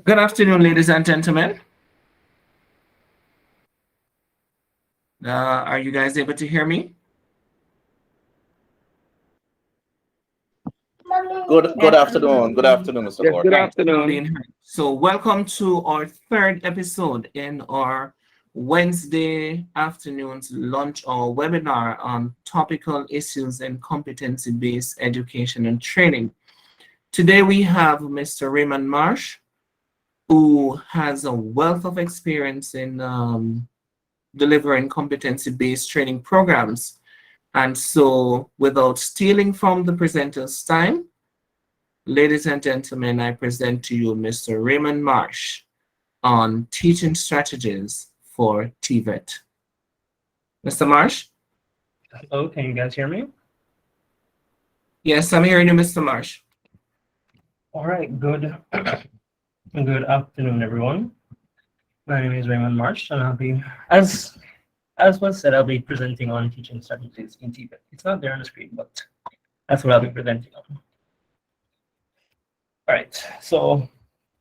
Good afternoon, ladies and gentlemen. Are you guys able to hear me? Good afternoon. Good afternoon, Mr. Yes, Gordon. good Right, loudly afternoon. and heard. So welcome to our third episode in our Wednesday afternoon's lunch or webinar on topical issues in competency-based education and training. Today we have Mr. Raymond Marsh, who has a wealth of experience in delivering competency-based training programs. And so without stealing from the presenter's time, ladies and gentlemen, I present to you Mr. Raymond Marsh on teaching strategies for TVET. Mr. Marsh? Hello, can you guys hear me? Yes, I'm hearing you, Mr. Marsh. All right, good afternoon, everyone. My name is Raymond Marsh, and I'll be, as was said, I'll be presenting on teaching strategies in TVET. It's not there on the screen, but that's what I'll be presenting on. All right, so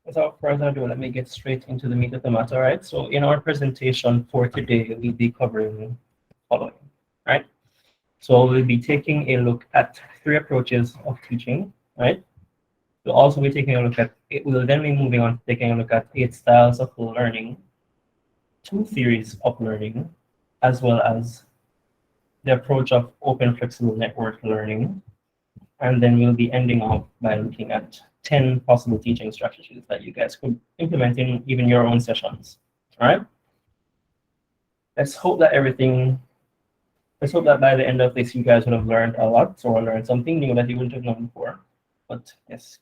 without further ado, let me get straight into the meat of the matter. All right, so in our presentation for today, we'll be covering the following. Right, so we'll be taking a look at 3 approaches of teaching. Right, we'll also be taking a look at. We'll then be moving on to taking a look at 8 styles of learning, 2 theories of learning, as well as the approach of open flexible network learning. And then we'll be ending off by looking at 10 possible teaching strategies that you guys could implement in even your own sessions. All right. Let's hope that by the end of this, you guys would have learned a lot or learned something new that you wouldn't have known before. But yes.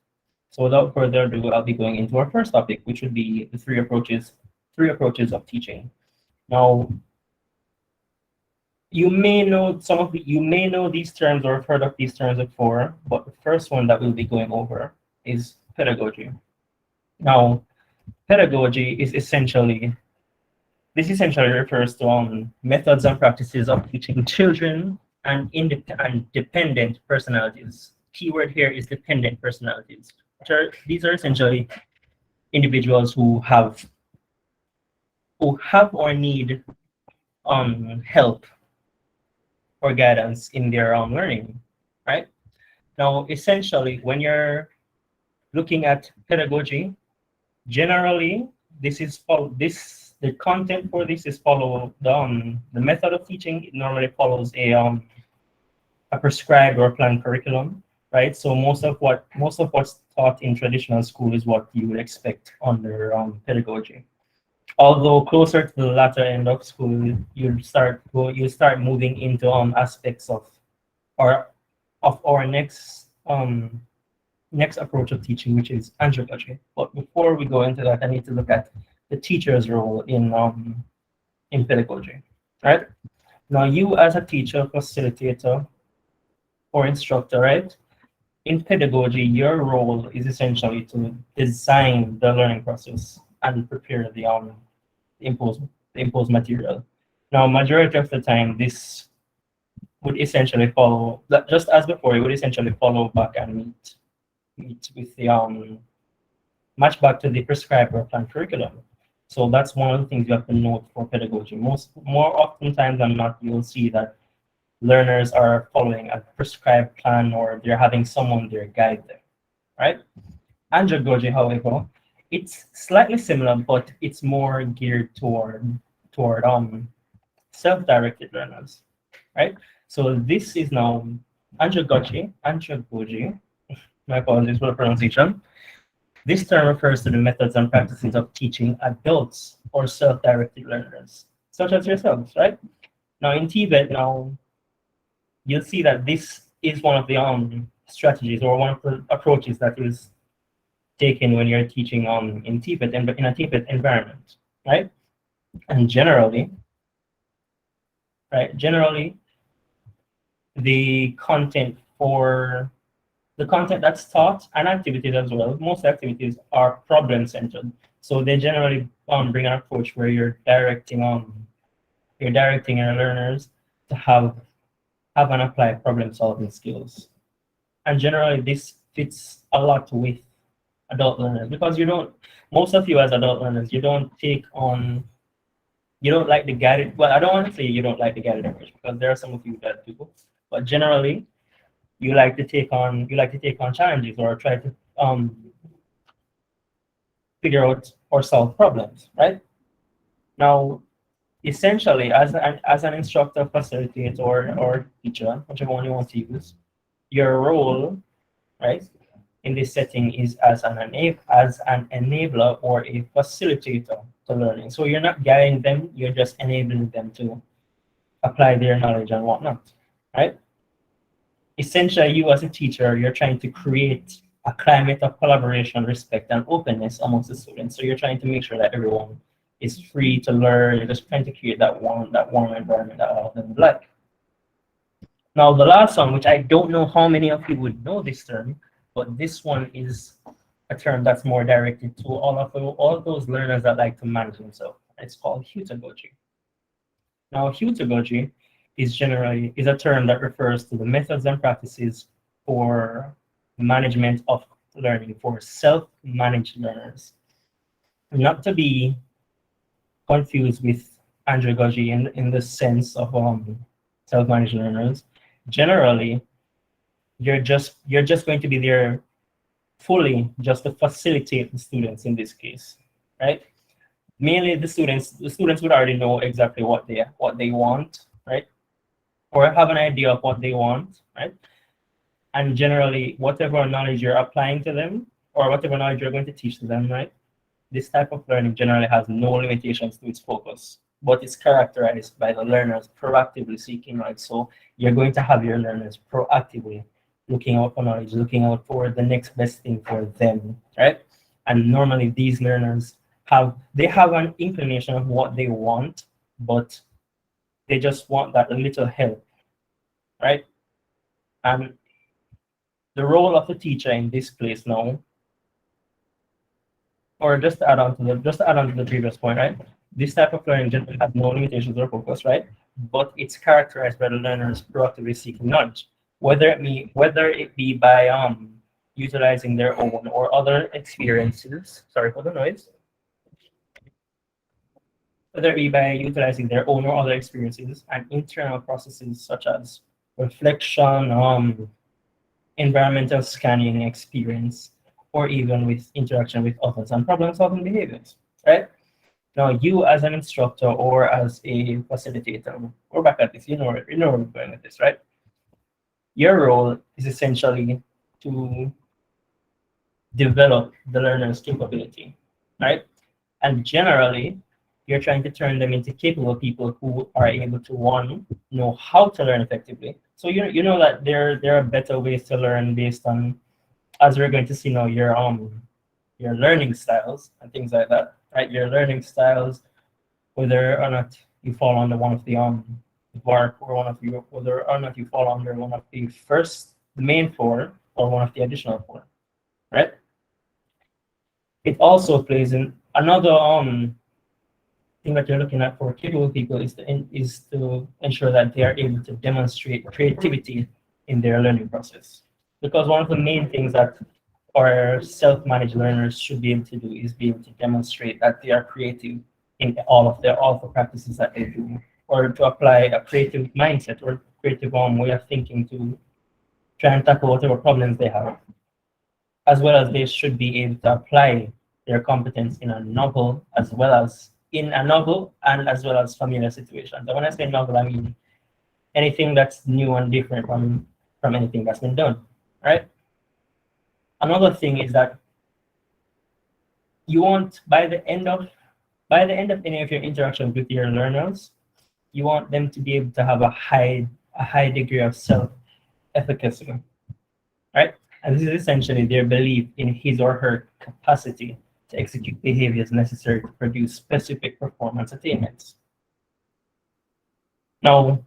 So without further ado, I'll be going into our first topic, which would be the 3 approaches of teaching. Now, you may know these terms or have heard of these terms before, but the first one that we'll be going over is pedagogy. Now, pedagogy is essentially refers to methods and practices of teaching children and dependent personalities. Keyword here is dependent personalities. These are essentially individuals who have or need help or guidance in their learning, right? Now, essentially, when you're looking at pedagogy, generally, the content for this is follow the method of teaching. It normally follows a prescribed or planned curriculum, right? So most of what's taught in traditional school is what you would expect under pedagogy. Although closer to the latter end of school, you start moving into aspects of our next approach of teaching, which is andragogy. But before we go into that, I need to look at the teacher's role in pedagogy. Right? Now, you as a teacher, facilitator, or instructor, right? In pedagogy, your role is essentially to design the learning process and prepare the imposed material. Now, majority of the time, this would essentially follow, just as before, it would essentially follow back and meet with the match back to the prescribed or planned curriculum. So that's one of the things you have to note for pedagogy. More oftentimes than not, you'll see that learners are following a prescribed plan or they're having someone there guide them, right? Andragogy, however, it's slightly similar, but it's more geared toward self-directed learners, right? So this is now andragogy. My apologies for the pronunciation. This term refers to the methods and practices of teaching adults or self-directed learners, such as yourselves, right? Now in TVET, you'll see that this is one of the strategies or one of the approaches that is taken when you're teaching in TVET and in a TVET environment, right? And generally, the content that's taught and activities as well, most activities are problem centered. So they generally bring an approach where you're directing your learners to have and apply problem solving skills. And generally this fits a lot with adult learners, because most of you as adult learners, you don't like the guided, well, I don't want to say you don't like the guided approach, because there are some of you that do, but generally you like to take on challenges or try to figure out or solve problems, right? Now, essentially, as an instructor, facilitator, or teacher, whichever one you want to use, your role, right, in this setting is as an enabler or a facilitator to learning. So you're not guiding them, you're just enabling them to apply their knowledge and whatnot, right? Essentially, you as a teacher, you're trying to create a climate of collaboration, respect, and openness amongst the students. So you're trying to make sure that everyone is free to learn. You're just trying to create that warm environment that all of them like. Now, the last one, which I don't know how many of you would know this term, but this one is a term that's more directed to all of those learners that like to manage themselves. It's called heutagogy. Now, heutagogy is a term that refers to the methods and practices for management of learning for self-managed learners. Not to be confused with andragogy in the sense of self-managed learners. Generally, you're just going to be there fully just to facilitate the students in this case, right? Mainly the students would already know exactly what they want, right? Or have an idea of what they want, right? And generally, whatever knowledge you're applying to them, or whatever knowledge you're going to teach to them, right? This type of learning generally has no limitations to its focus, but it's characterized by the learners proactively seeking, right? So you're going to have your learners proactively looking out for knowledge, looking out for the next best thing for them, right? And normally these learners have an inclination of what they want, but they just want that little help, right? And the role of the teacher in this place now, or just to add on to the previous point, right? This type of learning generally has no limitations or focus, right? But it's characterized by the learners proactively seeking knowledge, whether it be by utilizing their own or other experiences. Sorry for the noise. Whether it be by utilizing their own or other experiences and internal processes such as reflection, environmental scanning experience, or even with interaction with others and problem-solving behaviors, right? Now, you as an instructor or as a facilitator, we're back at this, you know where we're going with this, right? Your role is essentially to develop the learner's capability, right? And generally, you're trying to turn them into capable people who are able to, one, know how to learn effectively. So you know that there are better ways to learn based on, as we're going to see now, your learning styles and things like that, right? Your learning styles, whether or not you fall under one of the VARC or whether or not you fall under one of the main four or one of the additional four, right? It also plays in another thing that you're looking at for capable people is to ensure that they are able to demonstrate creativity in their learning process. Because one of the main things that our self-managed learners should be able to do is be able to demonstrate that they are creative in all of the practices that they do, or to apply a creative mindset or creative way of thinking to try and tackle whatever problems they have, as well as they should be able to apply their competence in a novel and as well as familiar situations. And when I say novel, I mean anything that's new and different from anything that's been done, right? Another thing is that you want by the end of any of your interactions with your learners, you want them to be able to have a high degree of self-efficacy, right? And this is essentially their belief in his or her capacity to execute behaviors necessary to produce specific performance attainments. Now,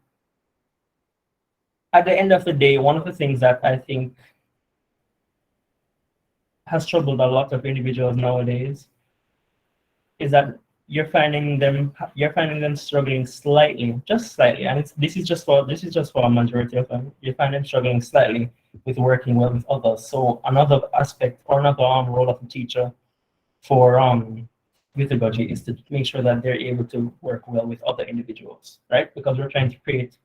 at the end of the day, one of the things that I think has troubled a lot of individuals nowadays is that you're finding them struggling slightly, just slightly, and this is just for a majority of them. You find them struggling slightly with working well with others. So another aspect or another role of a teacher for pedagogy is to make sure that they're able to work well with other individuals, right? Because we're trying to create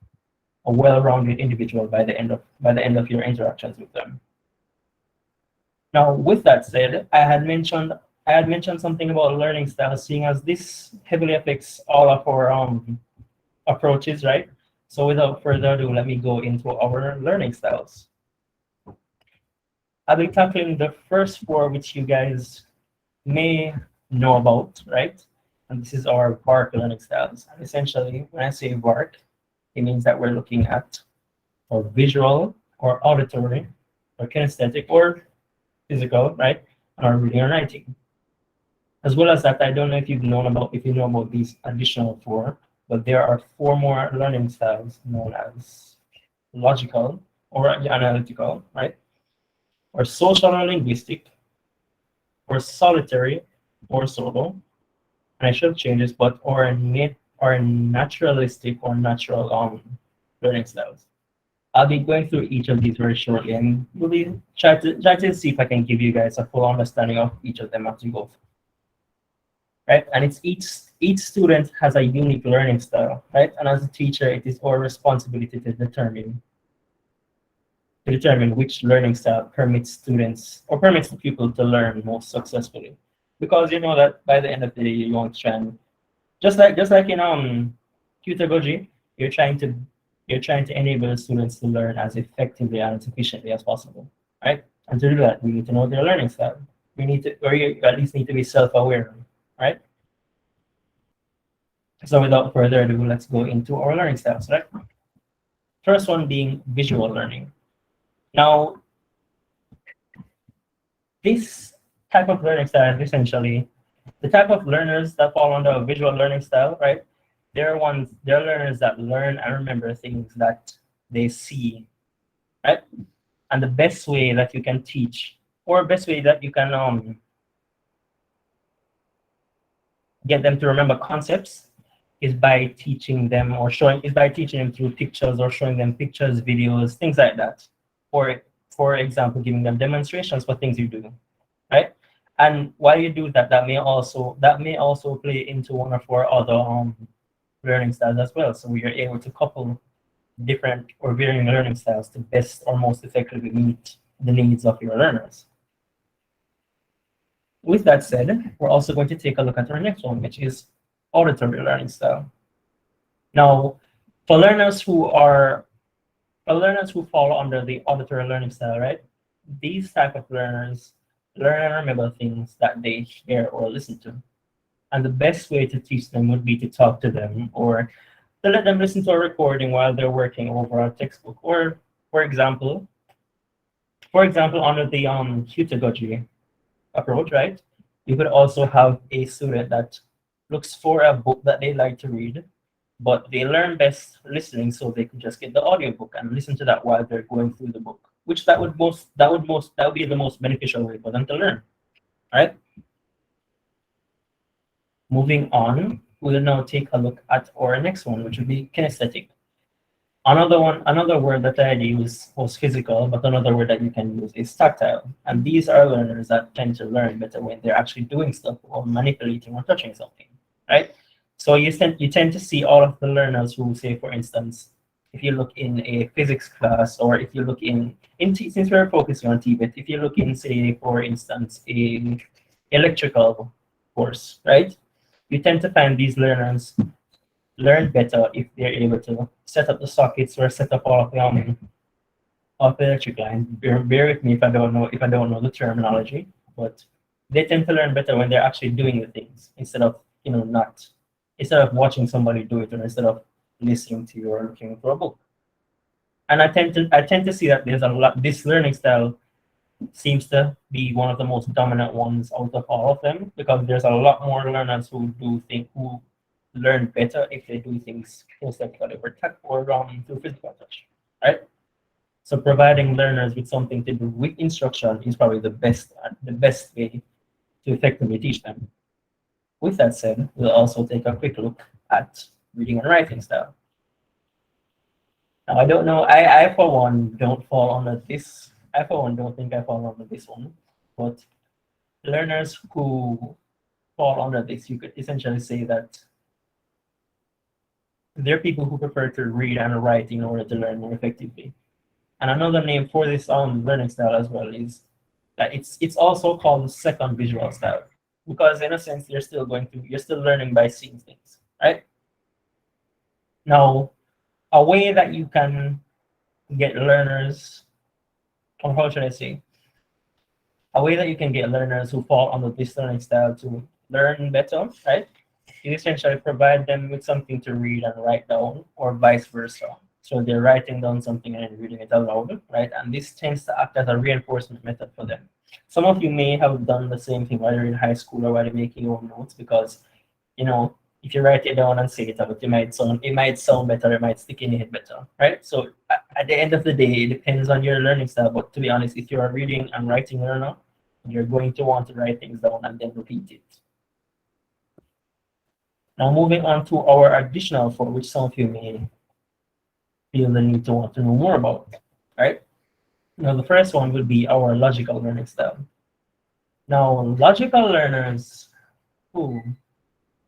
a well-rounded individual by the end of your interactions with them. Now, with that said, I had mentioned something about learning styles, seeing as this heavily affects all of our approaches, right? So without further ado, let me go into our learning styles. I'll be tackling the first four, which you guys may know about, right? And this is our VARK learning styles. And essentially, when I say VARK, it means that we're looking at or visual or auditory or kinesthetic or physical, right? Or reading or writing. As well as that, I don't know if you know about these additional four, but there are four more learning styles known as logical or analytical, right? Or social or linguistic, or solitary or solo. And I should change this, but or naturalistic or natural learning styles. I'll be going through each of these very shortly and really try to see if I can give you guys a full understanding of each of them as we go through. Right? And it's each student has a unique learning style, right? And as a teacher, it is our responsibility to determine which learning style permits students or permits the pupil to learn most successfully. Because you know that by the end of the day, you want to try and just like in pedagogy, you're trying to enable the students to learn as effectively and as efficiently as possible, right? And to do that, we need to know their learning style. We need to, or you at least need to be self-aware, right? So without further ado, let's go into our learning styles, right? First one being visual learning. Now, this type of learning style is essentially the type of learners that fall under a visual learning style, right? They're learners that learn and remember things that they see, right? And the best way that you can teach, or best way that you can get them to remember concepts is by teaching them through pictures or showing them pictures, videos, things like that. Or for example, giving them demonstrations for things you do, right? And while you do that, that may also play into one of our other learning styles as well. So we are able to couple different or varying learning styles to best or most effectively meet the needs of your learners. With that said, we're also going to take a look at our next one, which is auditory learning style. Now, for learners who fall under the auditory learning style, right? These type of learners learn and remember things that they hear or listen to. And the best way to teach them would be to talk to them or to let them listen to a recording while they're working over a textbook. Or, for example, under the pedagogy approach, right? You could also have a student that looks for a book that they like to read, but they learn best listening, so they could just get the audiobook and listen to that while they're going through the book, which that would be the most beneficial way for them to learn. All right. Moving on, we'll now take a look at our next one, which would be kinesthetic. Another word that I use was physical, but another word that you can use is tactile. And these are learners that tend to learn better when they're actually doing stuff or manipulating or touching something, right? So you tend to see all of the learners who, say, for instance, if you look in a physics class, or if you look since we're focusing on TVET, if you look in, say, for instance, a electrical course, right? You tend to find these learners learn better if they're able to set up the sockets or set up all of the electric line. Bear with me if I don't know the terminology, but they tend to learn better when they're actually doing the things instead of watching somebody do it, or instead of listening to you or looking for a book. And I tend to see that this learning style seems to be one of the most dominant ones out of all of them, because there's a lot more learners who learn better if they do things kinesthetically or through physical touch, right? So providing learners with something to do with instruction is probably the best way to effectively teach them. With that said, we'll also take a quick look at reading and writing style. Now, I don't know, I for one don't fall under this. I for one don't think I fall under this one, but learners who fall under this, you could essentially say that they're people who prefer to read and write in order to learn more effectively. And another name for this learning style as well is that it's also called the second visual style, because in a sense you're still learning by seeing things, right? Now, a way that you can get learners, or how should I say, a way that you can get learners who fall under this learning style to learn better, right? You essentially provide them with something to read and write down, or vice versa. So they're writing down something and reading it aloud, right? And this tends to act as a reinforcement method for them. Some of you may have done the same thing while you're in high school or while you're making your own notes, because, you know, if you write it down and say it out, it might sound better, it might stick in your head better, right? So at the end of the day, it depends on your learning style. But to be honest, if you're a reading and writing learner, you're going to want to write things down and then repeat it. Now, moving on to our additional four, which some of you may feel the need to want to know more about, right? Now, the first one will be our logical learning style. Now, logical learners who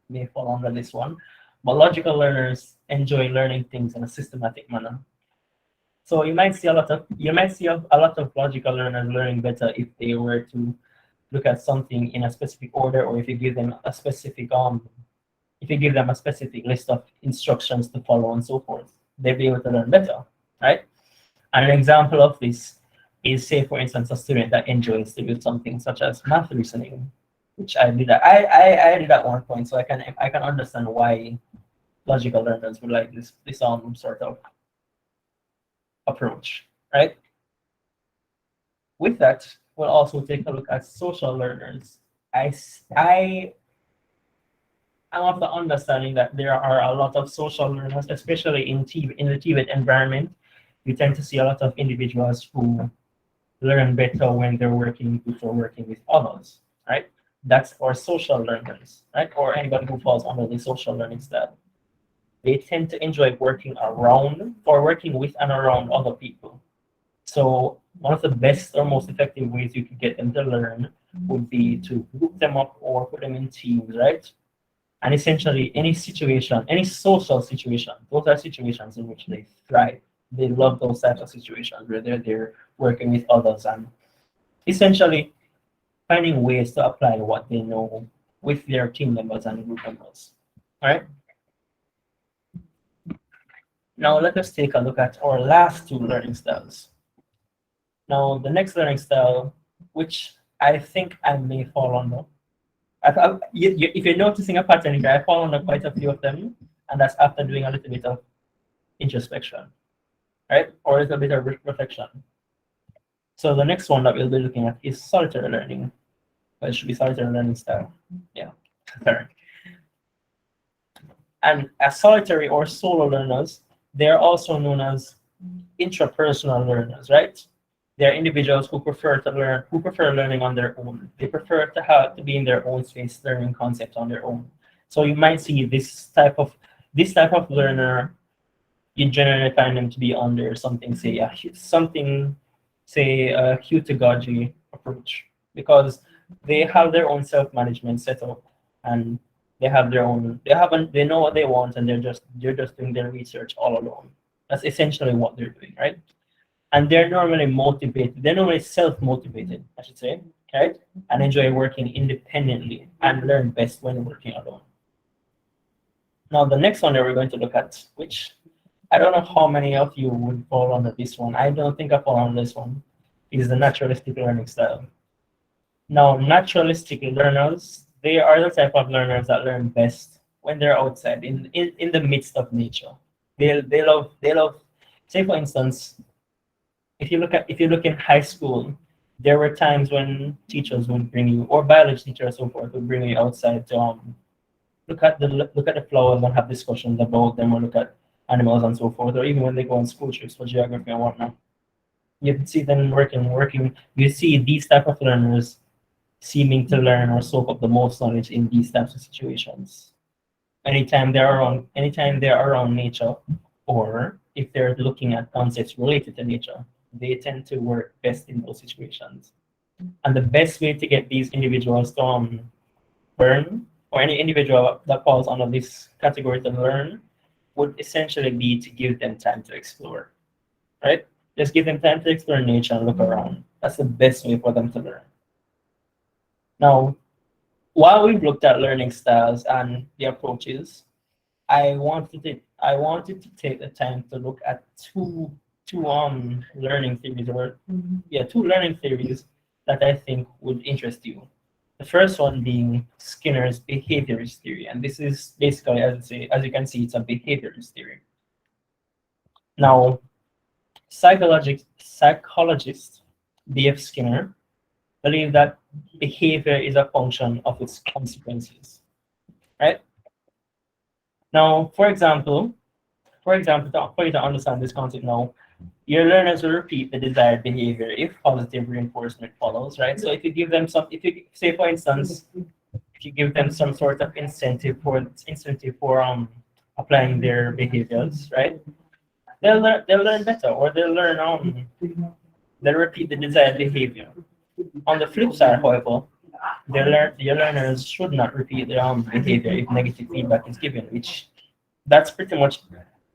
may fall under this one, but logical learners enjoy learning things in a systematic manner. So you might see a lot of logical learners learning better if they were to look at something in a specific order, or if you give them a specific list of instructions to follow and so forth, they'll be able to learn better, right? And an example of this is, say, for instance, a student that enjoys to do something such as math reasoning, which I did. I did at one point, so I can understand why logical learners would like this sort of approach, right? With that, we'll also take a look at social learners. I'm of the understanding that there are a lot of social learners, especially in the TVET environment. You tend to see a lot of individuals who learn better when they're working with others, right? That's for social learners, right? Or anybody who falls under the social learning style. They tend to enjoy working with and around other people. So one of the best or most effective ways you could get them to learn would be to group them up or put them in teams, right? And essentially any social situation, those are situations in which they thrive. They love those types of situations where they're working with others and essentially finding ways to apply what they know with their team members and group members. All right. Now let us take a look at our last two learning styles. Now the next learning style, which I think I may fall under. If you're noticing a pattern here, I fall under quite a few of them, and that's after doing a little bit of introspection, right? Or a little bit of reflection. So the next one that we'll be looking at is solitary learning. Well, it should be solitary learning style. Yeah, sorry. And as solitary or solo learners, they're also known as intrapersonal learners, right? They're individuals who prefer learning on their own. They prefer to be in their own space, learning concepts on their own. So you might see this type of learner. You generally find them to be under something, say a heutagogy approach, because they have their own self-management set up, and they know what they want, and they're just doing their research all alone. That's essentially what they're doing, right? And they're normally motivated. They're normally self-motivated, I should say, right? And enjoy working independently and learn best when working alone. Now, the next one that we're going to look at, which I don't know how many of you would fall under this one. I don't think I fall under this one, is the naturalistic learning style. Now, naturalistic learners, they are the type of learners that learn best when they're outside, in the midst of nature. They love, say for instance, if you look in high school, there were times when teachers would bring you, or biology teachers and so forth, would bring you outside to look at the flowers and have discussions about them, or look at animals and so forth, or even when they go on school trips for geography and whatnot. You see them working. You see these type of learners seeming to learn or soak up the most knowledge in these types of situations. Anytime they're around nature, or if they're looking at concepts related to nature, they tend to work best in those situations. And the best way to get these individuals to learn, or any individual that falls under this category to learn, would essentially be to give them time to explore, right? Just give them time to explore nature and look around. That's the best way for them to learn. Now, while we've looked at learning styles and the approaches, I wanted to take the time to look at two learning theories, or two learning theories that I think would interest you. The first one being Skinner's behaviorist theory, and this is basically, as you can see, it's a behaviorist theory. Now, psychologist B.F. Skinner believed that behavior is a function of its consequences, right? Now, for example, for you to understand this concept now, your learners will repeat the desired behavior if positive reinforcement follows, right? So if you give them if you say, for instance, if you give them some sort of incentive for applying their behaviors, right? They'll learn better, or they'll repeat the desired behavior. On the flip side, however, your learners should not repeat their behavior if negative feedback is given, which that's pretty much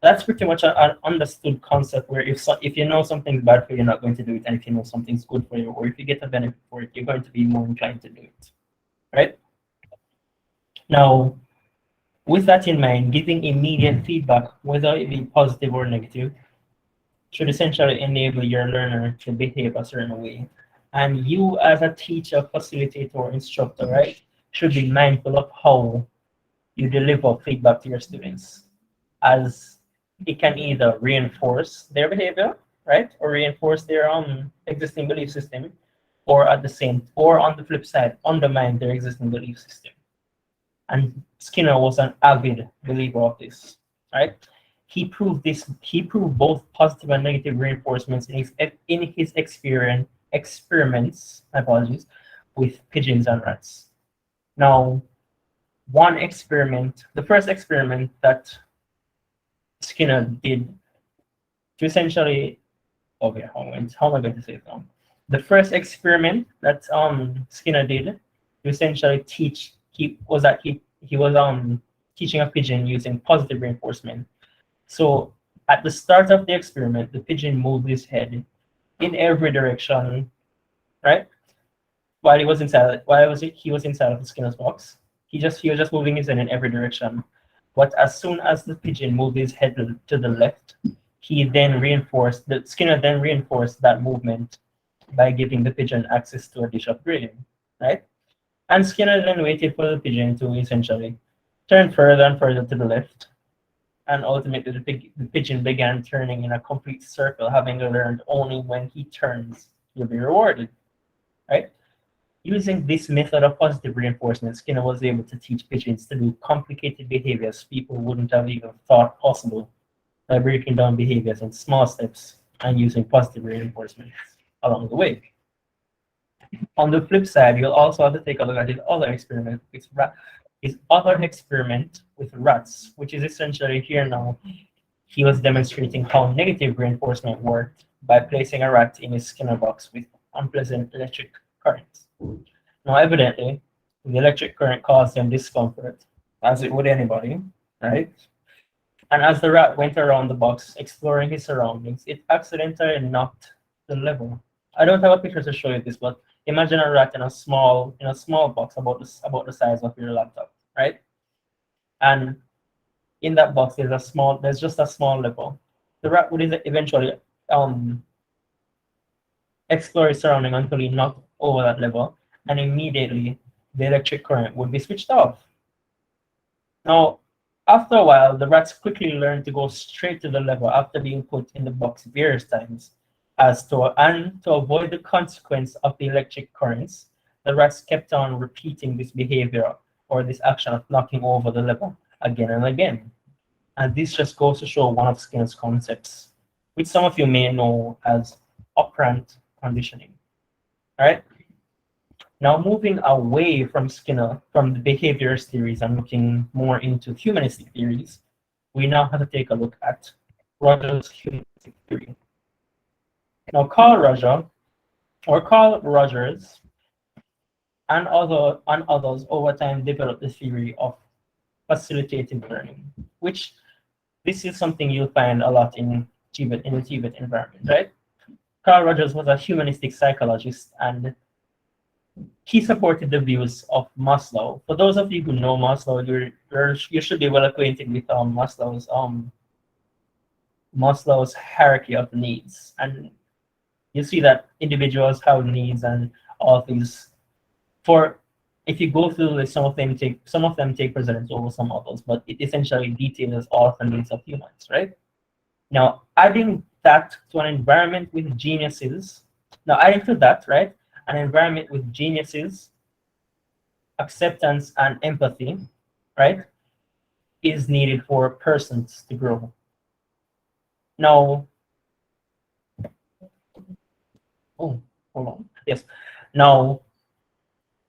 an understood concept, where if you know something's bad for you, you're not going to do it, and if you know something's good for you, or if you get a benefit for it, you're going to be more inclined to do it, right? Now, with that in mind, giving immediate feedback, whether it be positive or negative, should essentially enable your learner to behave a certain way. And you, as a teacher, facilitator, or instructor, right, should be mindful of how you deliver feedback to your students, as it can either reinforce their behavior, right, or reinforce their existing belief system, or on the flip side, undermine their existing belief system. And Skinner was an avid believer of this, right? He proved both positive and negative reinforcements in his experiments, with pigeons and rats. Now, the first experiment that Skinner did to essentially, okay, how am I going to say it now? The first experiment that Skinner did to essentially he was teaching a pigeon using positive reinforcement. So at the start of the experiment, the pigeon moved his head in every direction, right? While he was inside of the Skinner's box. He was just moving his head in every direction. But as soon as the pigeon moved his head to the left, Skinner then reinforced that movement by giving the pigeon access to a dish of grain, right? And Skinner then waited for the pigeon to essentially turn further and further to the left. And ultimately, the pigeon began turning in a complete circle, having learned only when he turns, you'll be rewarded, right? Using this method of positive reinforcement, Skinner was able to teach pigeons to do complicated behaviors people wouldn't have even thought possible, by breaking down behaviors in small steps and using positive reinforcement along the way. On the flip side, you'll also have to take a look at his other experiment with rats, which is essentially here now. He was demonstrating how negative reinforcement worked by placing a rat in his Skinner box with unpleasant electric currents. Now, evidently, the electric current caused him discomfort, as it would anybody, right? And as the rat went around the box, exploring his surroundings, it accidentally knocked the level. I don't have a picture to show you this, but imagine a rat in a small box about the size of your laptop, right? And in that box, there's just a small level. The rat would eventually explore his surrounding until he knocked over that level, and immediately the electric current would be switched off. Now, after a while, the rats quickly learned to go straight to the level after being put in the box various times. To avoid the consequence of the electric currents, the rats kept on repeating this behavior, or this action of knocking over the level, again and again. And this just goes to show one of Skinner's concepts, which some of you may know as operant conditioning. All right? Now, moving away from Skinner, from the behaviorist theories and looking more into humanistic theories, we now have to take a look at Rogers' humanistic theory. Now, Carl Rogers and others over time developed the theory of facilitative learning, which this is something you'll find a lot in the TVET environment, right? Carl Rogers was a humanistic psychologist, and he supported the views of Maslow. For those of you who know Maslow, you should be well acquainted with Maslow's hierarchy of needs, and you see that individuals have needs and all these. For if you go through this, some of them take precedence over some others, but it essentially details all the needs of humans, right? Now, adding that to an environment with geniuses, right, an environment with geniuses, acceptance and empathy, right, is needed for persons to grow. Now, hold on. Yes. Now,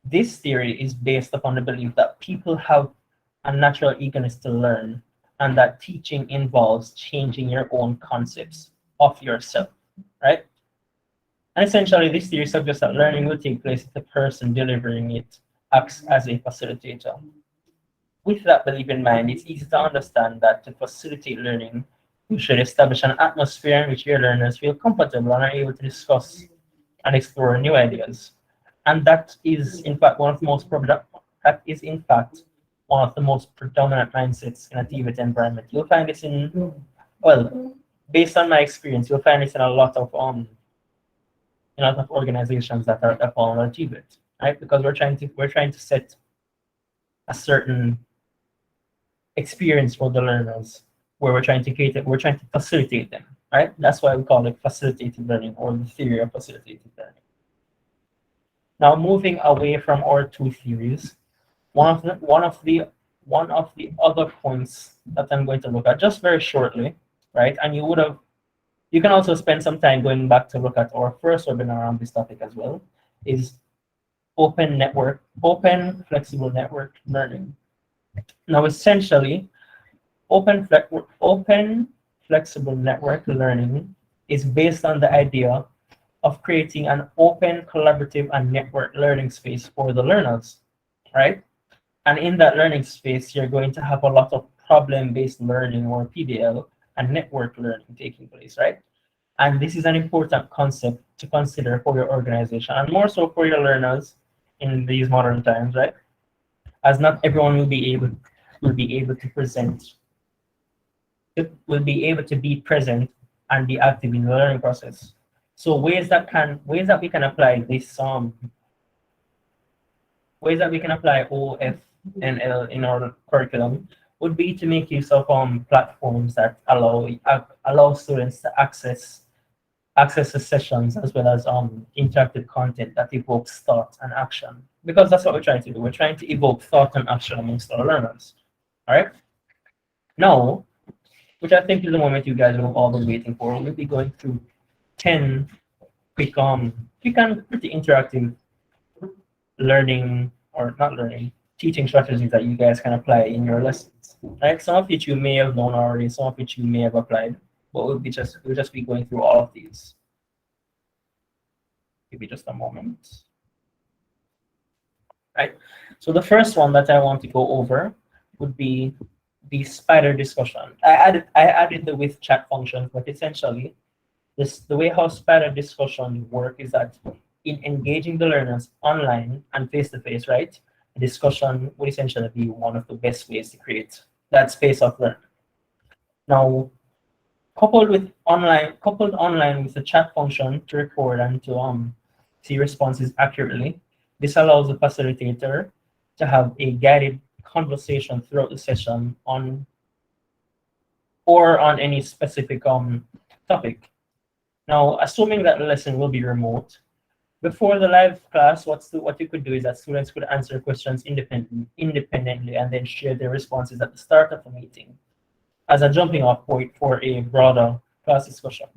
this theory is based upon the belief that people have a natural eagerness to learn, and that teaching involves changing your own concepts of yourself, right? And essentially, this theory suggests that learning will take place if the person delivering it acts as a facilitator. With that belief in mind, it's easy to understand that to facilitate learning, you should establish an atmosphere in which your learners feel comfortable and are able to discuss and explore new ideas. And that is, in fact, one of the most predominant mindsets in a TVET environment. You'll find this in, well, based on my experience, you'll find this in a lot of organizations that fall under TVET, right? Because we're trying to set a certain experience for the learners, where we're trying to facilitate them, right? That's why we call it facilitative learning, or the theory of facilitative learning. Now, moving away from our two theories, one of the other points that I'm going to look at just very shortly, right? And you can also spend some time going back to look at our first webinar on this topic as well, is open flexible network learning. Now, essentially, open flexible network learning is based on the idea of creating an open, collaborative, and network learning space for the learners, right? And in that learning space, you're going to have a lot of problem-based learning, or PBL, and network learning taking place, right? And this is an important concept to consider for your organization, and more so for your learners in these modern times, right? As not everyone will be able to present, will be able to be present and be active in the learning process. So ways that we can apply this ways that we can apply OFNL in our curriculum would be to make use of platforms that allow students to access the sessions, as well as interactive content that evokes thought and action. Because that's what we're trying to do. We're trying to evoke thought and action amongst our learners. All right. Now, which I think is the moment you guys have all been waiting for, we'll be going through 10 quick and pretty interactive teaching strategies that you guys can apply in your lessons. Right? Some of which you may have known already, some of which you may have applied, but we'll just be going through all of these. Give me just a moment. Right. So the first one that I want to go over would be the spider discussion. I added the with chat function, but essentially the way how spider discussions work is that in engaging the learners online and face-to-face, right, a discussion would essentially be one of the best ways to create that space of learning. Now, coupled online with the chat function to record and to see responses accurately, this allows the facilitator to have a guided conversation throughout the session on any specific topic. Now, assuming that the lesson will be remote, before the live class, what you could do is that students could answer questions independently and then share their responses at the start of the meeting as a jumping off point for a broader class discussion.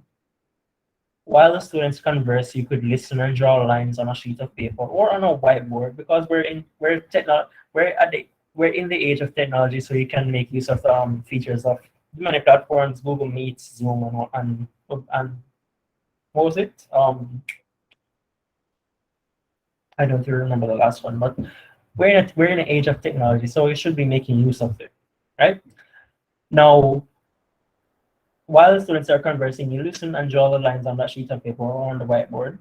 while the students converse, you could listen and draw lines on a sheet of paper or on a whiteboard, because we're in the age of technology, so you can make use of the features of many platforms, Google Meet, Zoom, and what was it? I don't even remember the last one, but we're in an age of technology, so we should be making use of it, right? Now, while the students are conversing, you listen and draw the lines on that sheet of paper or on the whiteboard,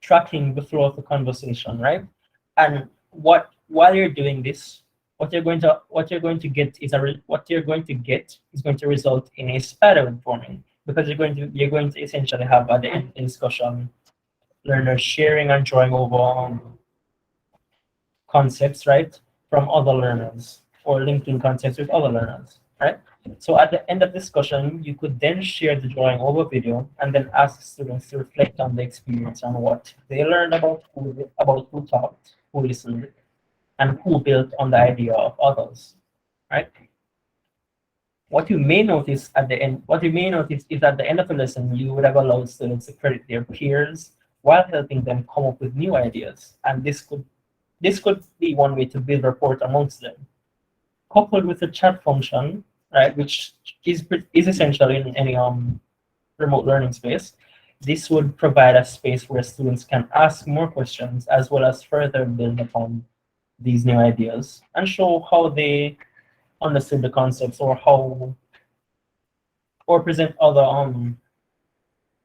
tracking the flow of the conversation, right? And while you're doing this, what you're going to get is going to result in a spider forming, because you're going to essentially have at the end of the discussion learners sharing and drawing over concepts, right, from other learners, or linking concepts with other learners, right? So at the end of discussion, you could then share the drawing over video and then ask students to reflect on the experience and what they learned about who taught, who listened, and who built on the idea of others, right? What you may notice is at the end of the lesson, you would have allowed students to credit their peers while helping them come up with new ideas. And this could be one way to build rapport amongst them. Coupled with the chat function, right, which is essential in any remote learning space, this would provide a space where students can ask more questions as well as further build upon these new ideas and show how they understood the concepts, or present other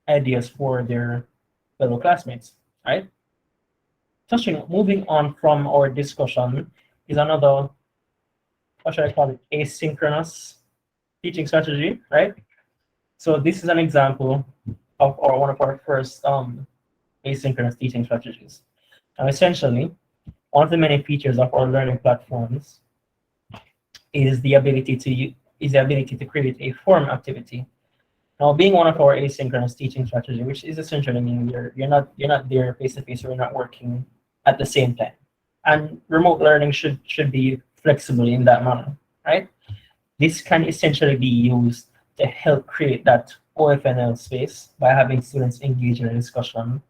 ideas for their fellow classmates, right? Moving on from our discussion is another, what should I call it, asynchronous teaching strategy, right? So this is an example of one of our first asynchronous teaching strategies. Now, essentially, one of the many features of our learning platforms is the ability to create a forum activity. Now, being one of our asynchronous teaching strategy, which is essentially meaning you're not there face to face, or you're not working at the same time. And remote learning should be flexible in that manner, right? This can essentially be used to help create that OFNL space by having students engage in a discussion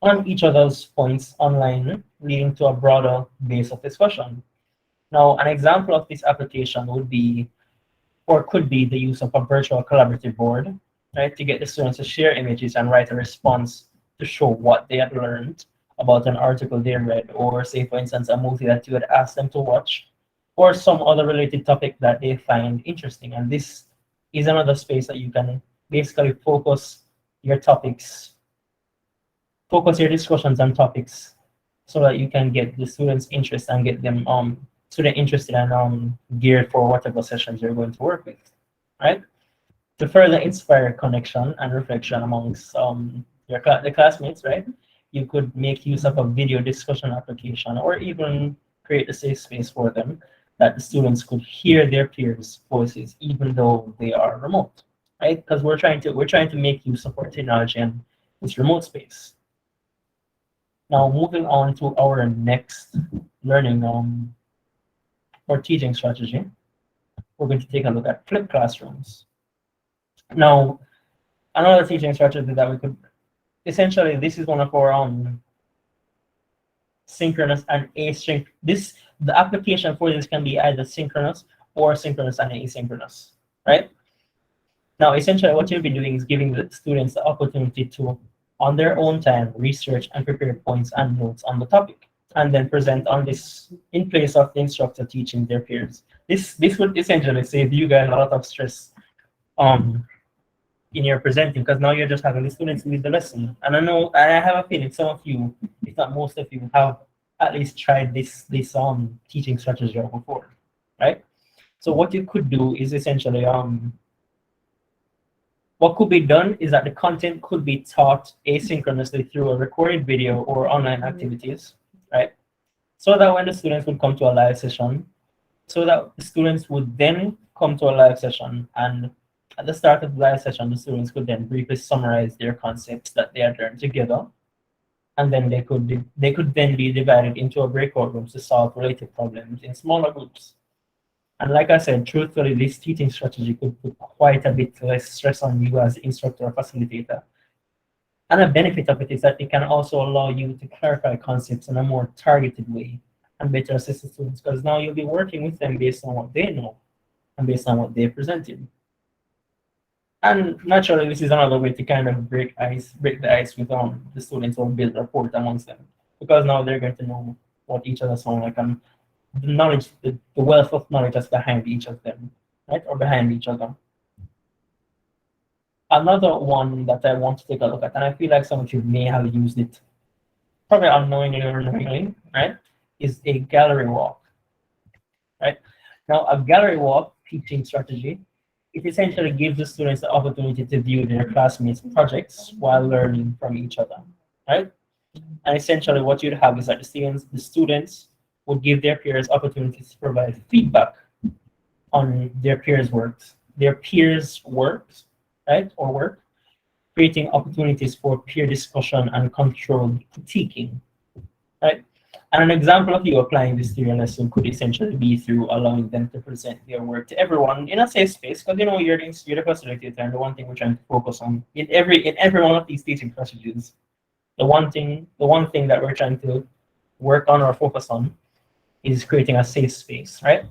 on each other's points online, leading to a broader base of discussion. Now, an example of this application would be, or could be, the use of a virtual collaborative board, right, to get the students to share images and write a response to show what they had learned about an article they read, or say, for instance, a movie that you had asked them to watch, or some other related topic that they find interesting. And this is another space that you can basically focus your discussions on topics, so that you can get the students' interest and get them student interested and geared for whatever sessions you're going to work with, right? To further inspire connection and reflection amongst the classmates, right? You could make use of a video discussion application, or even create a safe space for them that the students could hear their peers' voices even though they are remote, right? Because we're trying to make use of our technology and this remote space. Now, moving on to our next learning or teaching strategy, we're going to take a look at flipped classrooms. Now, another teaching strategy that we could essentially, this is one of our synchronous and asynchronous. The application for this can be either synchronous or synchronous and asynchronous, right? Now, essentially, what you'll be doing is giving the students the opportunity to, on their own time, research and prepare points and notes on the topic, and then present on this in place of the instructor teaching their peers. This would essentially save you guys a lot of stress in your presenting, because now you're just having the students read the lesson. And I have a feeling some of you, if not most of you, have at least tried this teaching strategy before, right? So what you could do is essentially what could be done is that the content could be taught asynchronously through a recorded video or online activities, right? So that when the students would come to a live session, and at the start of the live session, the students could then briefly summarize their concepts that they had learned together, and then they could then be divided into a breakout rooms to solve related problems in smaller groups. And like I said, truthfully, this teaching strategy could put quite a bit less stress on you as the instructor or facilitator, And a benefit of it is that it can also allow you to clarify concepts in a more targeted way and better assist the students, because now you'll be working with them based on what they know and based on what they presented. And naturally, this is another way to kind of break the ice with the students, or build rapport amongst them, because now they're going to know what each other sound like, and the knowledge, the wealth of knowledge that's behind each of them, right, or behind each other. Another one that I want to take a look at, and I feel like some of you may have used it, probably unknowingly or knowingly, right, is a gallery walk, right? Now, a gallery walk teaching strategy, it essentially gives the students the opportunity to view their classmates' projects while learning from each other, right? And essentially what you'd have is that the students would give their peers opportunities to provide feedback on their peers' works, right, or work, creating opportunities for peer discussion and controlled critiquing, right? And an example of you applying this to your lesson could essentially be through allowing them to present their work to everyone in a safe space, because you're the facilitator, and the one thing we're trying to focus on in every one of these teaching strategies, the one thing that we're trying to work on or focus on is creating a safe space, right?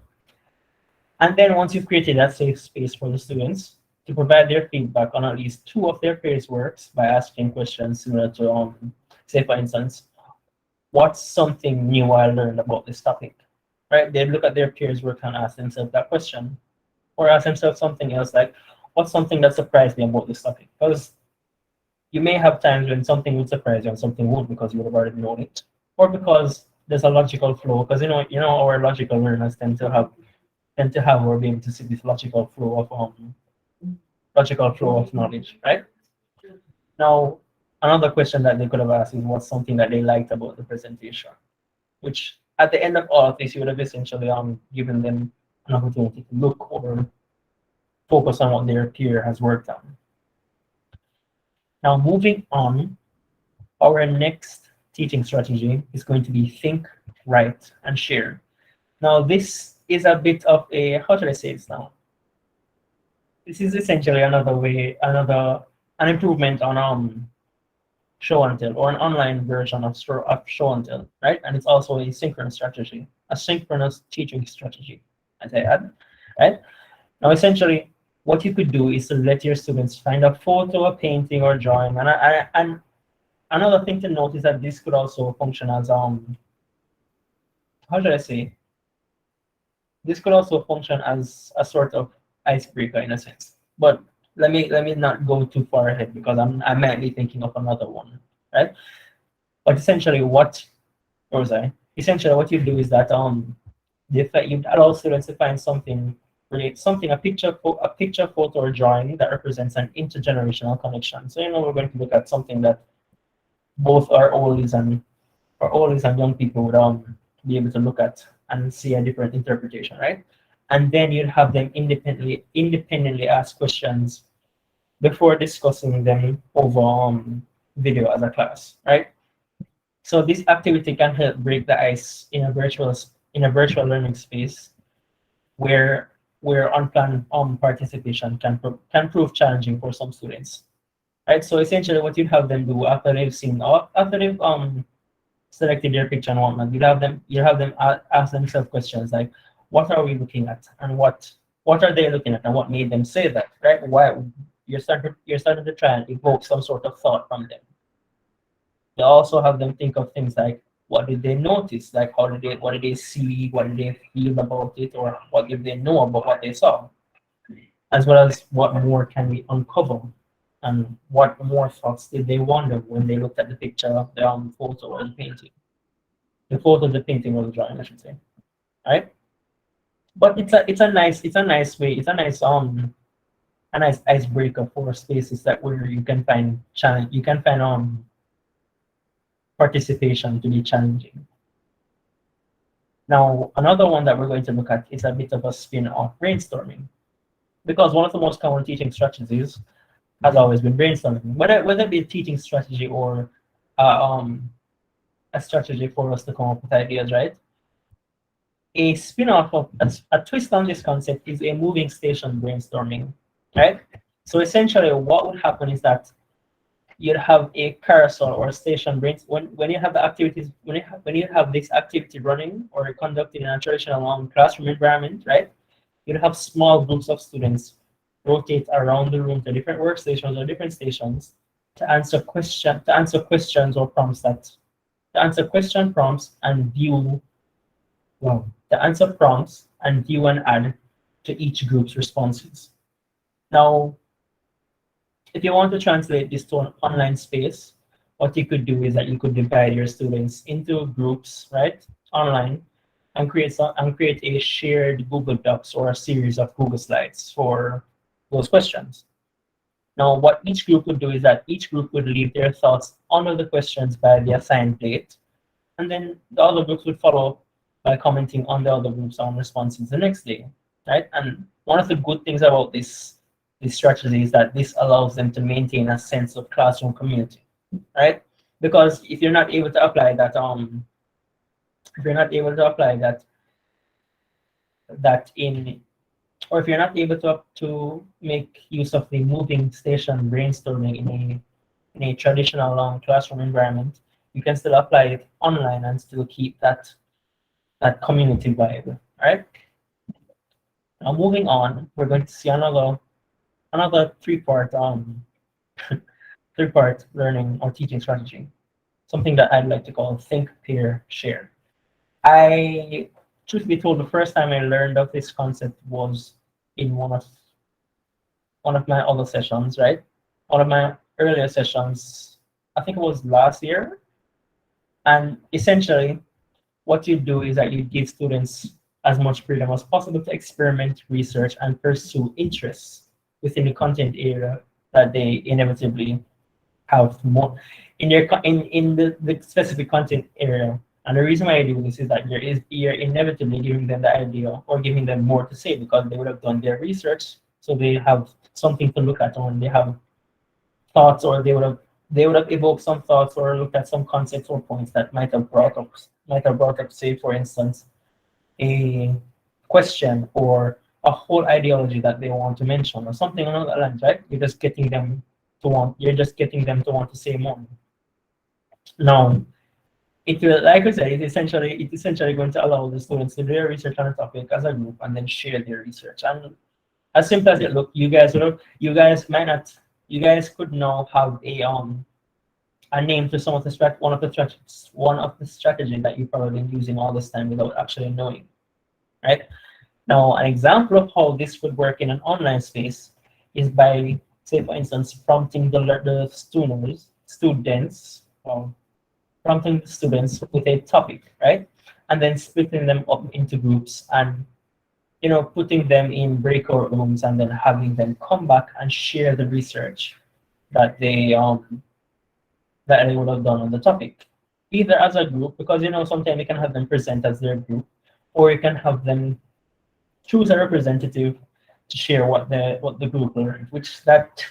And then once you've created that safe space for the students to provide their feedback on at least two of their peers' works by asking questions similar to, say for instance, what's something new I learned about this topic, right? They look at their peers' work and ask themselves that question, or ask themselves something else like, what's something that surprised me about this topic? Because you may have times when something would surprise you and something won't, because you would have already known it, or because there's a logical flow, because our logical learners tend to have or be able to see this logical flow of knowledge, right? Now, another question that they could have asked is what's something that they liked about the presentation, which at the end of all of this, you would have essentially given them an opportunity to look or focus on what their peer has worked on. Now, moving on, our next teaching strategy is going to be think, write, and share. Now, this is a bit of a, how should I say this now? This is essentially an improvement on show and tell, or an online version of show and tell, right? And it's also a synchronous strategy, a synchronous teaching strategy, as I add, right? Now, essentially, what you could do is to let your students find a photo, a painting, or drawing. And another thing to note is that this could also function as how should I say? This could also function as a sort of icebreaker in a sense. But let me not go too far ahead, because I might be thinking of another one, right? But essentially, Essentially, what you do is that you allow students to find something, a picture, photo, or drawing that represents an intergenerational connection. So we're going to look at something that both our oldies and young people would be able to look at and see a different interpretation, right? And then you'd have them independently ask questions before discussing them over video as a class, right? So this activity can help break the ice in a virtual learning space where unplanned participation can prove challenging for some students, right? So essentially, what you'd have them do after they've selected their picture and whatnot, you have them ask themselves questions like, what are we looking at, and what are they looking at, and what made them say that, right? Why you're starting to try and evoke some sort of thought from them. You also have them think of things like, what did they notice, like what did they see, what did they feel about it, or what did they know about what they saw, as well as what more can we uncover, and what more thoughts did they wonder when they looked at the picture of the photo or the painting. The photo, the painting, or the drawing, I should say. Right? But it's a nice way, it's a nice icebreaker for spaces that where you can find participation to be challenging. Now, another one that we're going to look at is a bit of a spin off brainstorming, because one of the most common teaching strategies has always been brainstorming, whether it be a teaching strategy or a strategy for us to come up with ideas, right? A spin-off of a twist on this concept is a moving station brainstorming, right? So essentially, what would happen is that you'd have a carousel or a station brain. When you have the activities, when you have this activity running or conducted in a traditional classroom environment, right? You'd have small groups of students rotate around the room to different workstations or different stations to answer questions or prompts that to answer question prompts and view well, to answer prompts and view and add to each group's responses. Now, if you want to translate this to an online space, what you could do is that you could divide your students into groups, right, online, and create a shared Google Docs or a series of Google Slides for those questions. Now, what each group would do is that each group would leave their thoughts under the questions by the assigned plate, and then the other groups would follow by commenting on the other groups' own responses the next day, right? And one of the good things about this strategy is that this allows them to maintain a sense of classroom community, right? Because if you're not able to apply that, if you're not able to apply that in, or if you're not able to make use of the moving station brainstorming in a traditional classroom environment, you can still apply it online and still keep that community vibe, right? Now moving on, we're going to see another three-part learning or teaching strategy, something that I'd like to call think, pair, share. Truth be told, the first time I learned of this concept was in one of my other sessions, right? One of my earlier sessions, I think it was last year. And essentially, what you do is that you give students as much freedom as possible to experiment, research, and pursue interests within the content area that they inevitably have more in the specific content area. And the reason why I do this is that you're inevitably giving them the idea or giving them more to say because they would have done their research, so they have something to look at when they have thoughts, or they would have evoked some thoughts or looked at some concepts or points that might have brought up, say, for instance, a question or a whole ideology that they want to mention or something along that lines, right? You're just getting them to want to say more. Now, like I said, it's essentially going to allow the students to do their research on a topic as a group and then share their research. And as simple as it looks, you guys could now have a name to some of the one of the strategies that you've probably been using all this time without actually knowing, right? Now, an example of how this would work in an online space is by, say, for instance, prompting the students with a topic, right? And then splitting them up into groups and putting them in breakout rooms and then having them come back and share the research that they would have done on the topic, either as a group, because sometimes you can have them present as their group, or you can have them choose a representative to share what the group learned, which that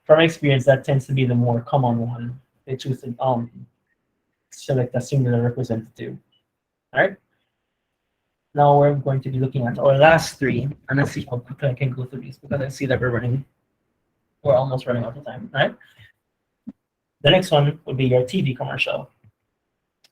from experience that tends to be the more common one. They choose to select a singular representative. All right. Now we're going to be looking at our last three, and let's see how quickly I can go through these because I see that we're almost running out of time. All right. The next one would be your TV commercial.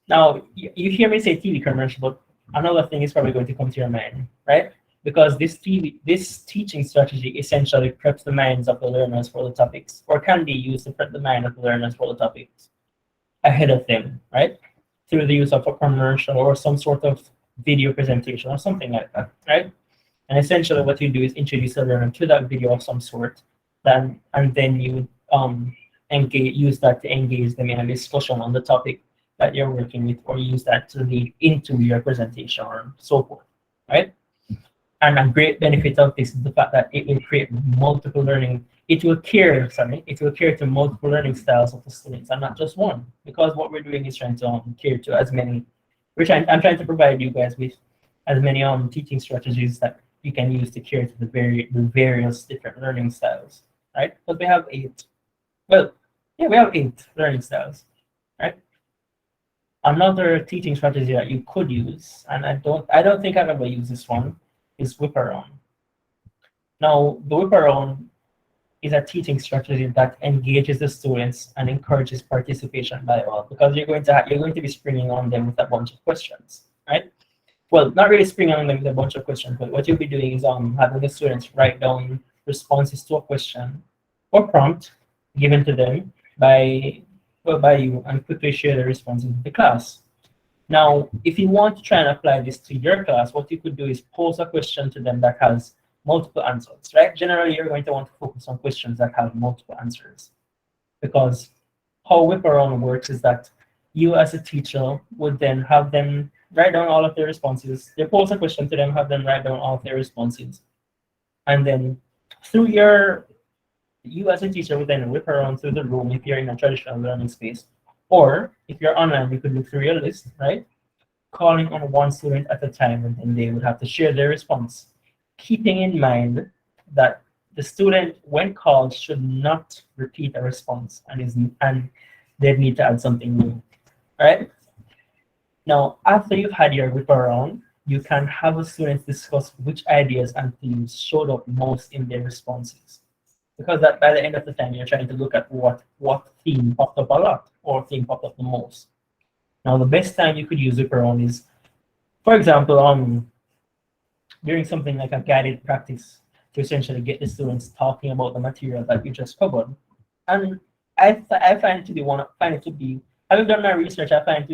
Now, you hear me say TV commercial, but another thing is probably going to come to your mind, right? Because this teaching strategy essentially preps the minds of the learners for the topics, or can be used to prep the mind of the learners for the topics ahead of them, right? Through the use of a commercial or some sort of video presentation or something like that, right? And essentially what you do is introduce the learner to that video of some sort, and then you use that to engage them in a discussion on the topic that you're working with, or use that to lead into your presentation or so forth, right? And a great benefit of this is the fact that it will create multiple learning. It will cater to multiple learning styles of the students and not just one, because what we're doing is trying to cater to as many. I'm trying to provide you guys with as many teaching strategies that you can use to cater to the various different learning styles, right? But we have 8. Well, yeah, we have 8 learning styles, right? Another teaching strategy that you could use, and I don't think I've ever used this one, is whip around. Now, the whip around is a teaching strategy that engages the students and encourages participation by all, because you're going to be springing on them with a bunch of questions, right? Well, not really springing on them with a bunch of questions, but what you'll be doing is having the students write down responses to a question or prompt given to them by you, and quickly share the responses with the class. Now, if you want to try and apply this to your class, what you could do is pose a question to them that has multiple answers, right? Generally, you're going to want to focus on questions that have multiple answers, because how whip around works is that you as a teacher would then have them write down all of their responses. They pose a question to them, have them write down all of their responses. And then through you as a teacher would then whip around through the room if you're in a traditional learning space. Or if you're online, you could look through your list, right? Calling on one student at a time, and then they would have to share their response. Keeping in mind that the student, when called, should not repeat a response and they need to add something new. All right? Now, after you've had your whip around, you can have the students discuss which ideas and themes showed up most in their responses. Because that by the end of the time, you're trying to look at what theme popped up a lot or theme popped up the most. Now, the best time you could use whip around is, for example, during something like a guided practice to essentially get the students talking about the material that you just covered. And I find it to be having done my research, I find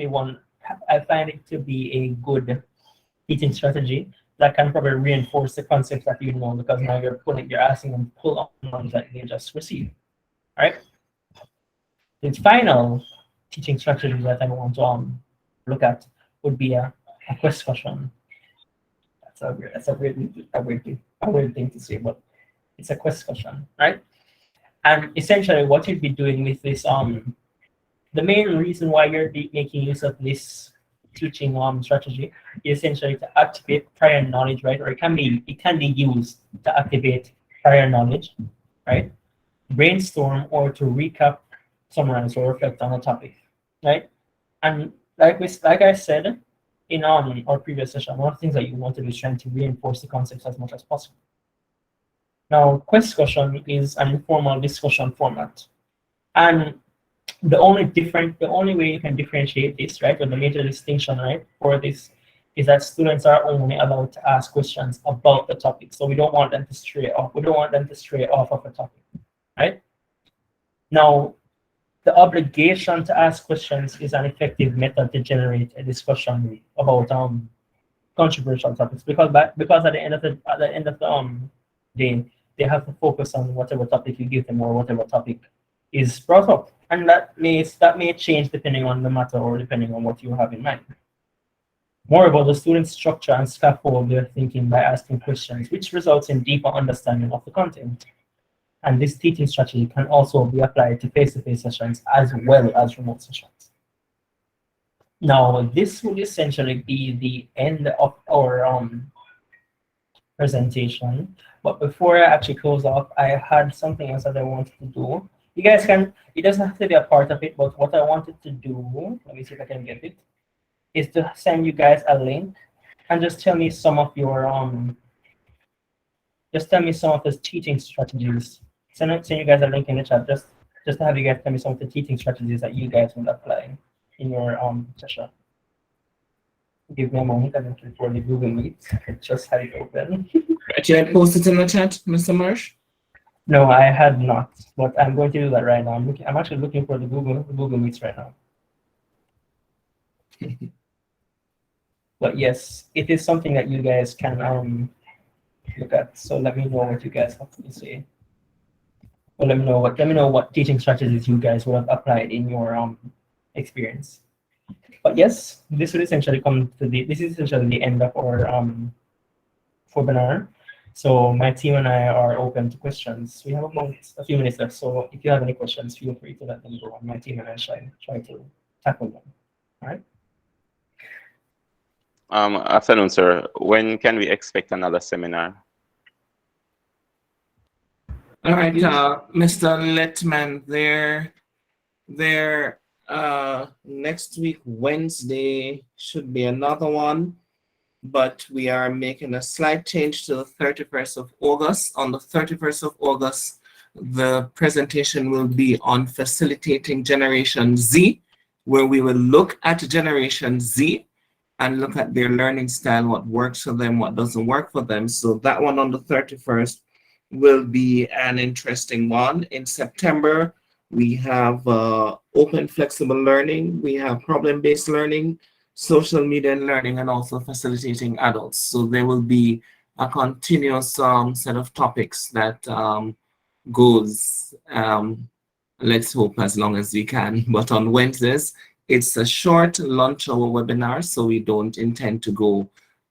it to be a good teaching strategy that can probably reinforce the concepts that you know, because now you're asking them to pull on ones that they just received. All right. The final teaching strategy that I want to look at would be a question. That's a weird thing to say, but it's a question, right? And essentially, what you'd be doing with this, the main reason why you're making use of this teaching strategy is essentially to activate prior knowledge, right? Or it can be used to activate prior knowledge, right? Brainstorm or to recap, summarize, or reflect on a topic, right? And like I said in our previous session, one of the things that you want to do is trying to reinforce the concepts as much as possible. Now, question is an informal discussion format, and the only way you can differentiate this, right, or the major distinction, right, for this is that students are only allowed to ask questions about the topic. So we don't want them to stray off. We don't want them to stray off of a topic, right? Now, the obligation to ask questions is an effective method to generate a discussion about controversial topics, because at the end of the day, they have to focus on whatever topic you give them or whatever topic is brought up, and that may change depending on the matter or depending on what you have in mind. Moreover, the students structure and scaffold their thinking by asking questions, which results in deeper understanding of the content. And this teaching strategy can also be applied to face-to-face sessions as well as remote sessions. Now, this would essentially be the end of our presentation. But before I actually close off, I had something else that I wanted to do. You guys it doesn't have to be a part of it, but what I wanted to do, let me see if I can get it, is to send you guys a link and just tell me some of your the teaching strategies. Send you guys a link in the chat, just to have you guys tell me some of the teaching strategies that you guys would apply in your session. Give me a moment, I'm looking for the Google Meet. I just had it open. Did I post it in the chat, Mr. Marsh? No, I had not, but I'm going to do that right now. I'm actually looking for the Google Meets right now. But yes, it is something that you guys can look at. So let me know what you guys have to say. Or let me know what teaching strategies you guys would have applied in your experience. But yes, this is essentially the end of our webinar. So my team and I are open to questions. We have about a few minutes left, so if you have any questions, feel free to let them go, and my team and I try to tackle them. All right. Afternoon, sir. When can we expect another seminar? All right, Mr. Letman, there next week, Wednesday, should be another one, but we are making a slight change to the 31st of August. On the 31st of August, The presentation will be on facilitating Generation Z, where we will look at Generation Z and look at their learning style, what works for them, what doesn't work for them. So that one on the 31st will be an interesting one. In September, we have open flexible learning, we have problem-based learning, social media and learning, and also facilitating adults. So there will be a continuous set of topics that goes, let's hope, as long as we can. But on Wednesdays, it's a short lunch hour webinar, so we don't intend to go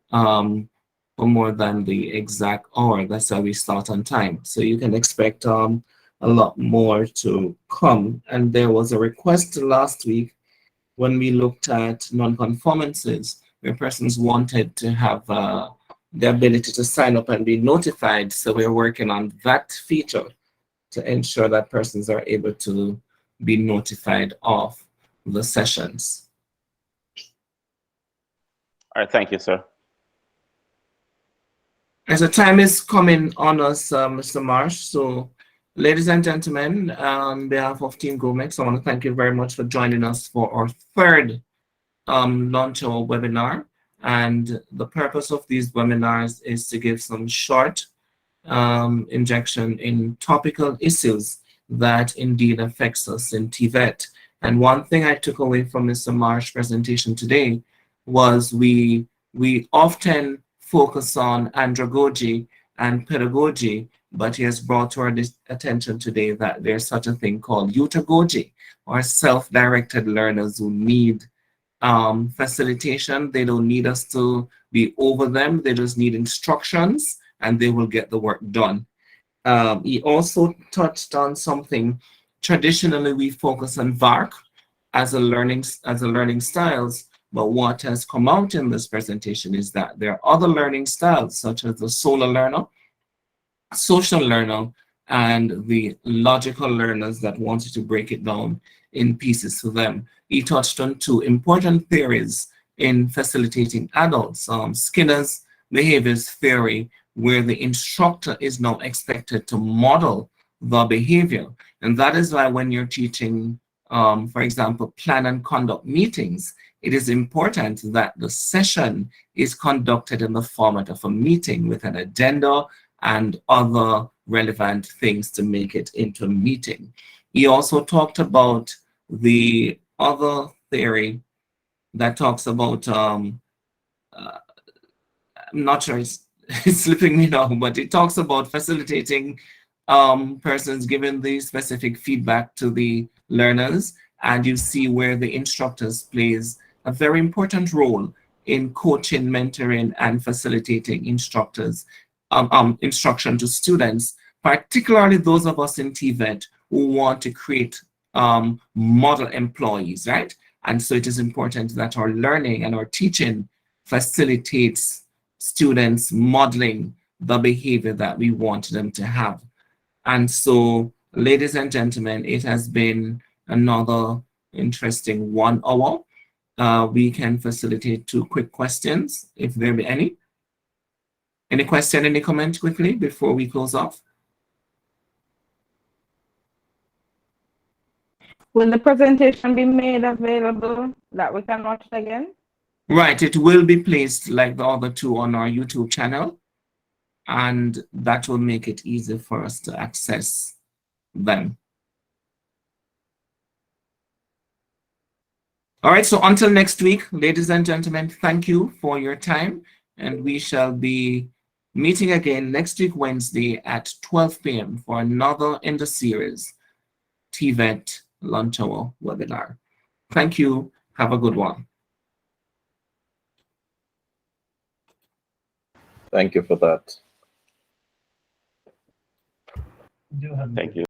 for more than the exact hour. That's why we start on time. So you can expect a lot more to come. And there was a request last week when we looked at non-conformances, where persons wanted to have the ability to sign up and be notified. So we're working on that feature to ensure that persons are able to be notified of the sessions. All right, thank you, sir. As the time is coming on us, Mr. Marsh, so ladies and gentlemen, on behalf of Team Gomex, I want to thank you very much for joining us for our third launch hour webinar. And the purpose of these webinars is to give some short injection in topical issues that indeed affects us in TVET. And one thing I took away from Mr. Marsh's presentation today was we often focus on andragogy and pedagogy, but he has brought to our attention today that there's such a thing called utagogy, or self-directed learners who need facilitation. They don't need us to be over them. They just need instructions and they will get the work done. He also touched on something. Traditionally, we focus on VARC as a learning styles, but what has come out in this presentation is that there are other learning styles, such as the solar learner, social learner, and the logical learners that wanted to break it down in pieces for them. He touched on two important theories in facilitating adults, Skinner's behaviors theory, where the instructor is now expected to model the behavior. And that is why when you're teaching, for example, plan and conduct meetings, it is important that the session is conducted in the format of a meeting with an agenda and other relevant things to make it into a meeting. He also talked about the other theory that talks about, I'm not sure, it's slipping me now, but it talks about facilitating persons giving the specific feedback to the learners, and you see where the instructors plays a very important role in coaching, mentoring, and facilitating instructors instruction to students, particularly those of us in TVET who want to create model employees, right? And so it is important that our learning and our teaching facilitates students modeling the behavior that we want them to have. And so, ladies and gentlemen, it has been another interesting 1 hour. We can facilitate 2 quick questions, if there be any. Any question, any comment quickly before we close off? Will the presentation be made available that we can watch it again? Right, it will be placed like the other 2 on our YouTube channel, and that will make it easy for us to access them. All right, so until next week, ladies and gentlemen, thank you for your time, and we shall be meeting again next week, Wednesday at 12 p.m. for another in the series, TVET Lunch Hour webinar. Thank you. Have a good one. Thank you for that. Thank you.